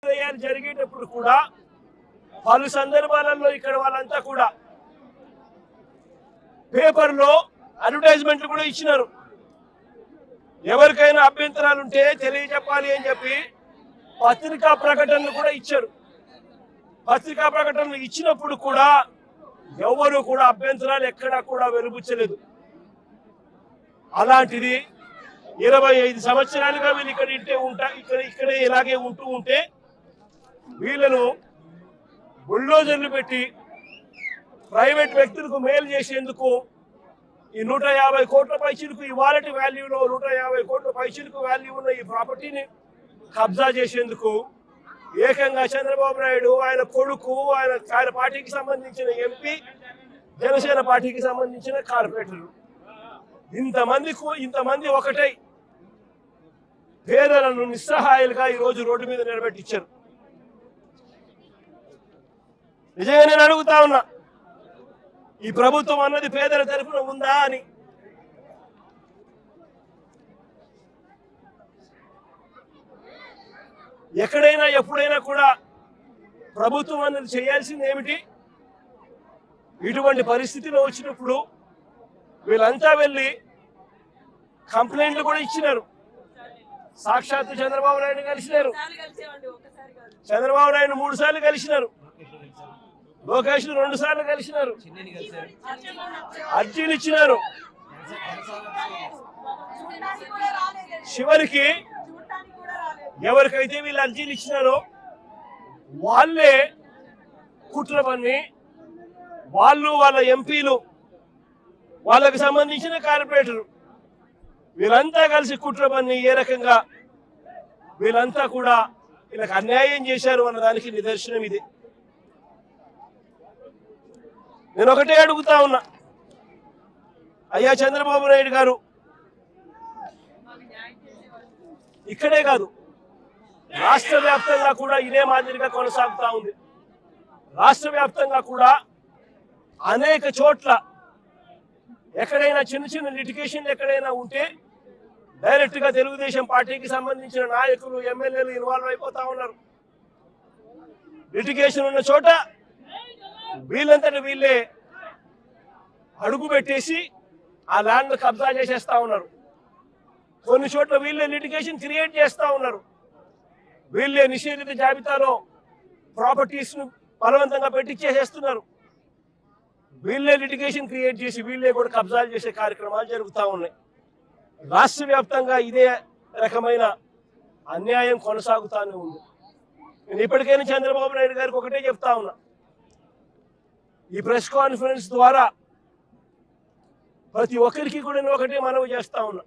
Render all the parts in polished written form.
జరిగేటప్పుడు కూడా పలు సందర్భాలలో ఇక్కడ వాళ్ళంతా కూడా పేపర్లో అడ్వర్టైజ్మెంట్లు కూడా ఇచ్చినారు. ఎవరికైనా అభ్యంతరాలు ఉంటే తెలియజెప్పాలి అని చెప్పి పత్రికా ప్రకటనలు కూడా ఇచ్చారు. పత్రికా ప్రకటనలు ఇచ్చినప్పుడు కూడా ఎవరు కూడా అభ్యంతరాలు ఎక్కడా కూడా వెలుబుచ్చలేదు. అలాంటిది 25 సంవత్సరాలుగా వీళ్ళు ఇక్కడే ఇలాగే ఉంటే వీళ్ళను బుల్డోజర్లు పెట్టి ప్రైవేట్ వ్యక్తులకు మేలు చేసేందుకు ఈ 150 కోట్ల పైచిలకు ఇవాళటి వాల్యూలో 150 కోట్ల పైచిలకు వాల్యూ ఉన్న ఈ ప్రాపర్టీని కబ్జా చేసేందుకు ఏకంగా చంద్రబాబు నాయుడు, ఆయన కొడుకు, ఆయన పార్టీకి సంబంధించిన ఎంపీ, జనసేన పార్టీకి సంబంధించిన కార్పొరేటర్లు ఇంతమంది ఒకటై పేదలను నిస్సహాయాలుగా ఈరోజు రోడ్డు మీద నిలబెట్టించారు. నిజంగా నేను అడుగుతా ఉన్నా, ఈ ప్రభుత్వం అన్నది పేదల తరఫున ఉందా అని. ఎక్కడైనా ఎప్పుడైనా కూడా ప్రభుత్వం అన్నది చేయాల్సింది ఏమిటి? ఇటువంటి పరిస్థితిలో వచ్చినప్పుడు వీళ్ళంతా వెళ్ళి కంప్లైంట్లు కూడా ఇచ్చినారు. సాక్షాత్తు చంద్రబాబు నాయుడు కలిసినారు. చంద్రబాబు నాయుడు 3 సార్లు కలిసినారు. లోకేష్ 2 సార్లు కలిసినారు. అర్జీలు ఇచ్చినారు. చివరికి ఎవరికైతే వీళ్ళు అర్జీలు ఇచ్చినారో వాళ్ళే కుట్ర పన్ని వాళ్ళ ఎంపీలు, వాళ్ళకి సంబంధించిన కార్పొరేటరు వీళ్ళంతా కలిసి కుట్ర పన్ని ఏ రకంగా వీళ్ళంతా కూడా వీళ్ళకి అన్యాయం చేశారు అన్నదానికి నిదర్శనం ఇది. నేను ఒకటే అడుగుతా ఉన్నా, అయ్యా చంద్రబాబు నాయుడు గారు, ఇక్కడే కాదు రాష్ట్ర వ్యాప్తంగా కూడా ఇదే మాదిరిగా కొనసాగుతా ఉంది. రాష్ట్ర వ్యాప్తంగా కూడా అనేక చోట్ల ఎక్కడైనా చిన్న లిటిగేషన్లు ఎక్కడైనా ఉంటే డైరెక్ట్ గా తెలుగుదేశం పార్టీకి సంబంధించిన నాయకులు, ఎమ్మెల్యేలు ఇన్వాల్వ్ అయిపోతా ఉన్నారు. లిటిగేషన్ ఉన్న చోట వీళ్ళంతటి వీళ్ళే అడుగు పెట్టేసి ఆ ల్యాండ్ కబ్జా చేసేస్తా ఉన్నారు. కొన్ని చోట్ల వీళ్ళే లిటిగేషన్ క్రియేట్ చేస్తా ఉన్నారు. వీళ్ళే నిషేధిత జాబితాలో ప్రాపర్టీస్ ను బలవంతంగా పెట్టించేసేస్తున్నారు. వీళ్ళే లిటిగేషన్ క్రియేట్ చేసి వీళ్ళే కూడా కబ్జాలు చేసే కార్యక్రమాలు జరుగుతూ ఉన్నాయి. రాష్ట్ర వ్యాప్తంగా ఇదే రకమైన అన్యాయం కొనసాగుతూనే ఉంది. నేను ఇప్పటికైనా చంద్రబాబు నాయుడు గారికి ఒకటే చెప్తా ఉన్నా, ఈ ప్రెస్ కాన్ఫరెన్స్ ద్వారా ప్రతి ఒక్కరికి కూడా నేను ఒకటే మనవి చేస్తా ఉన్నా,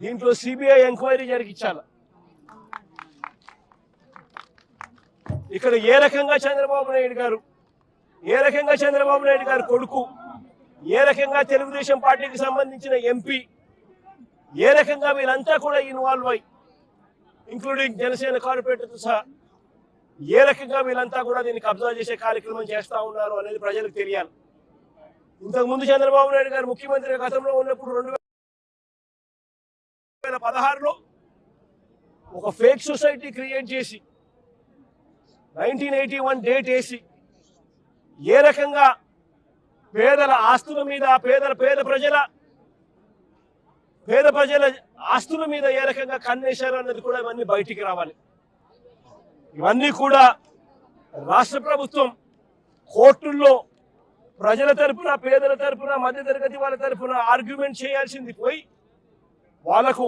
దీంట్లో సిబిఐ ఎంక్వైరీ జరిగించాలి. ఇక్కడ ఏ రకంగా చంద్రబాబు నాయుడు గారు కొడుకు, ఏ రకంగా తెలుగుదేశం పార్టీకి సంబంధించిన ఎంపీ, ఏ రకంగా వీళ్ళంతా కూడా ఇన్వాల్వ్ అయ్యి ఇంక్లూడింగ్ జనసేన కార్పొరేటర్తో సహా ఏ రకంగా వీళ్ళంతా కూడా దీన్ని కబ్జా చేసే కార్యక్రమం చేస్తా ఉన్నారు అనేది ప్రజలకు తెలియాలి. ఇంతకుముందు చంద్రబాబు నాయుడు గారు ముఖ్యమంత్రిగా గతంలో ఉన్నప్పుడు 2016లో ఒక ఫేక్ సొసైటీ క్రియేట్ చేసి 1981 డేట్ వేసి ఏ రకంగా పేదల ఆస్తుల మీద, పేద ప్రజల ఆస్తుల మీద ఏ రకంగా కన్నేశారు అన్నది కూడా ఇవన్నీ బయటికి రావాలి. ఇవన్నీ కూడా రాష్ట్ర ప్రభుత్వం కోర్టుల్లో ప్రజల తరపున, పేదల తరపున, మధ్యతరగతి వాళ్ళ తరపున ఆర్గ్యుమెంట్ చేయాల్సింది పోయి, వాళ్లకు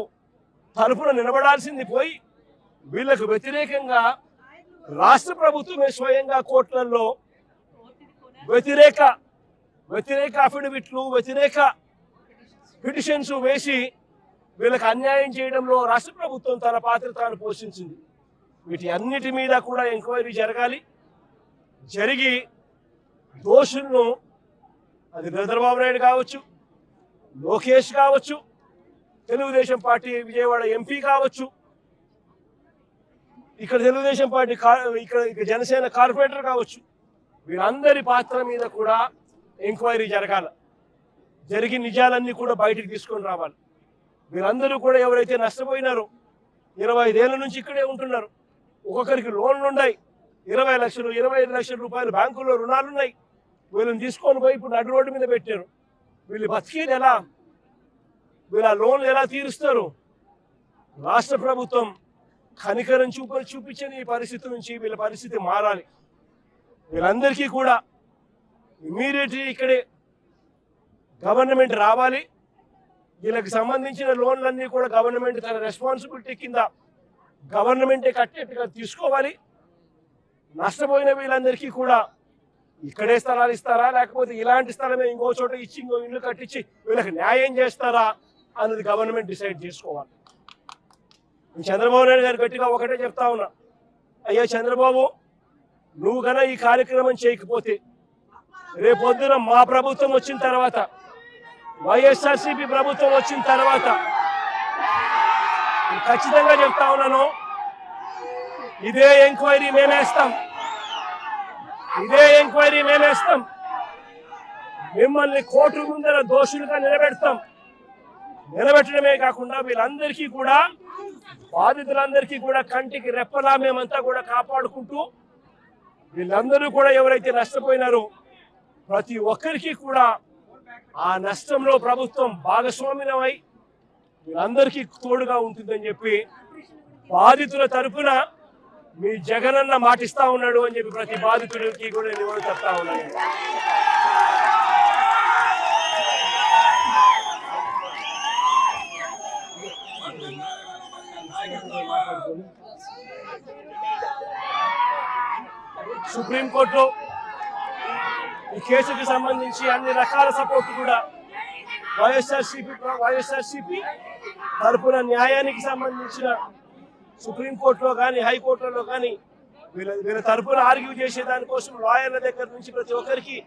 తరపున నిలబడాల్సింది పోయి, వీళ్లకు వ్యతిరేకంగా రాష్ట్ర ప్రభుత్వమే స్వయంగా కోర్టులలో వ్యతిరేక అఫిడవిట్లు, వ్యతిరేక పిటిషన్స్ వేసి వీళ్ళకి అన్యాయం చేయడంలో రాష్ట్ర ప్రభుత్వం తన పాత్ర తాను పోషించింది. వీటి అన్నిటి మీద కూడా ఎంక్వైరీ జరగాలి. జరిగి దోషులను, అది చంద్రబాబు నాయుడు కావచ్చు, లోకేష్ కావచ్చు, తెలుగుదేశం పార్టీ విజయవాడ ఎంపీ కావచ్చు, ఇక్కడ తెలుగుదేశం పార్టీ ఇక్కడ జనసేన కార్పొరేటర్ కావచ్చు, వీళ్ళందరి పాత్ర మీద కూడా ఎంక్వైరీ జరగాలి. జరిగి నిజాలన్నీ కూడా బయటికి తీసుకొని రావాలి. వీళ్ళందరూ కూడా ఎవరైతే నష్టపోయినారో, 25 ఏళ్ల నుంచి ఇక్కడే ఉంటున్నారు, ఒక్కొక్కరికి లోన్లు ఉన్నాయి, 20 లక్షలు 25 లక్షల రూపాయలు బ్యాంకుల్లో రుణాలు ఉన్నాయి. వీళ్ళని తీసుకొని పోయి ఇప్పుడు నడు రోడ్డు మీద పెట్టారు. వీళ్ళు బతికేది ఎలా? వీళ్ళ లోన్లు ఎలా తీరుస్తారు? రాష్ట్ర ప్రభుత్వం కనికరం చూపించని ఈ పరిస్థితి నుంచి వీళ్ళ పరిస్థితి మారాలి. వీళ్ళందరికీ కూడా ఇమ్మీడియట్లీ ఇక్కడే గవర్నమెంట్ రావాలి. వీళ్ళకి సంబంధించిన లోన్లన్నీ కూడా గవర్నమెంట్ తన రెస్పాన్సిబిలిటీ కింద గవర్నమెంటే కట్టేట్టుగా తీసుకోవాలి. నష్టపోయిన వీళ్ళందరికీ కూడా ఇక్కడే స్థలాలు ఇస్తారా, లేకపోతే ఇలాంటి స్థలమే ఇంకో చోట ఇచ్చి ఇంకో ఇల్లు కట్టించి వీళ్ళకి న్యాయం చేస్తారా అన్నది గవర్నమెంట్ డిసైడ్ చేసుకోవాలి. చంద్రబాబు నాయుడు గారు గట్టిగా ఒకటే చెప్తా ఉన్నా, అయ్యా చంద్రబాబు, నువ్వు కన్నా ఈ కార్యక్రమం చేయకపోతే రేపొద్దున మా ప్రభుత్వం వచ్చిన తర్వాత, వైఎస్ఆర్సీపీ ప్రభుత్వం వచ్చిన తర్వాత ఖచ్చితంగా చెప్తా ఉన్నాను, ఇదే ఎంక్వైరీ మేమేస్తాం, ఇదే ఎంక్వైరీ మేమేస్తాం. మిమ్మల్ని కోర్టు ముందర దోషులుగా నిలబెట్టడమే కాకుండా వీళ్ళందరికీ కూడా, బాధితులందరికీ కూడా కంటికి రెప్పలా మేమంతా కూడా కాపాడుకుంటూ, వీళ్ళందరూ కూడా ఎవరైతే నష్టపోయినారో ప్రతి ఒక్కరికి కూడా ఆ నష్టంలో ప్రభుత్వం భాగస్వామ్యమై వీళ్ళందరికీ తోడుగా ఉంటుందని చెప్పి బాధితుల తరఫున మీ జగనన్న మాటిస్తా ఉన్నాడు అని చెప్పి ప్రతి బాధితుడికి కూడా నేను చెప్తా ఉన్నాను. సుప్రీంకోర్టులో ఈ కేసుకి సంబంధించి అన్ని రకాల సపోర్ట్ కూడా వైఎస్ఆర్సీపీ తరపున న్యాయానికి సంబంధించిన సుప్రీంకోర్టులో కానీ హైకోర్టులో కానీ వీళ్ళ తరపున ఆర్గ్యూ చేసే దానికోసం లాయర్ల దగ్గర నుంచి ప్రతి ఒక్కరికి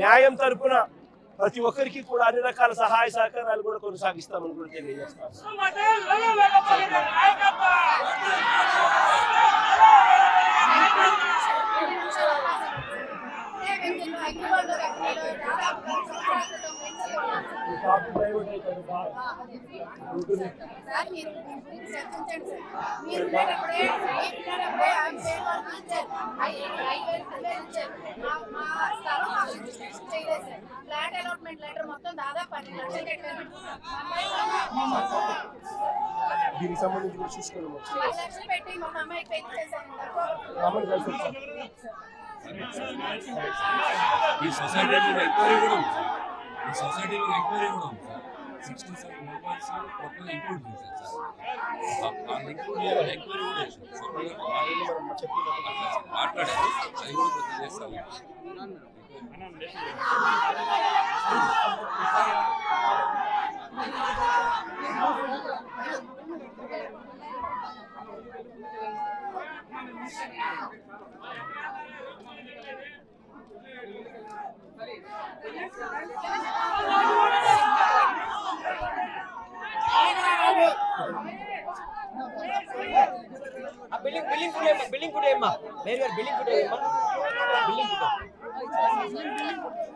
న్యాయం తరపున ప్రతి ఒక్కరికి కూడా అన్ని రకాల సహాయ సహకారాలు కూడా కొనసాగిస్తామని కూడా తెలియజేస్తాం. దీనికి సంబంధించి కూడా చూసుకోవాలి. ఈ సొసైటీలో ఎంక్వైరీ కూడా ఉంది సార్. ఈ సొసైటీలో ఎంక్వైరీ కూడా ఉంది సార్. 67 మెంబర్స్ టోటల్ ఇంక్లూడ్ చేశారు సార్. వాళ్ళు ఇంక్లూడ్ చేయాలి, ఎంక్వైరీ కూడా చేశారు. మాట్లాడారు, అది కూడా కొంచెం చేస్తాను. బిల్డింగ్ ఫుడ్ ఏమ్మా, మేరీ గారు బిల్డింగ్ ఫుడ్ ఏమ్మా, బిల్డింగ్ ఫుడ్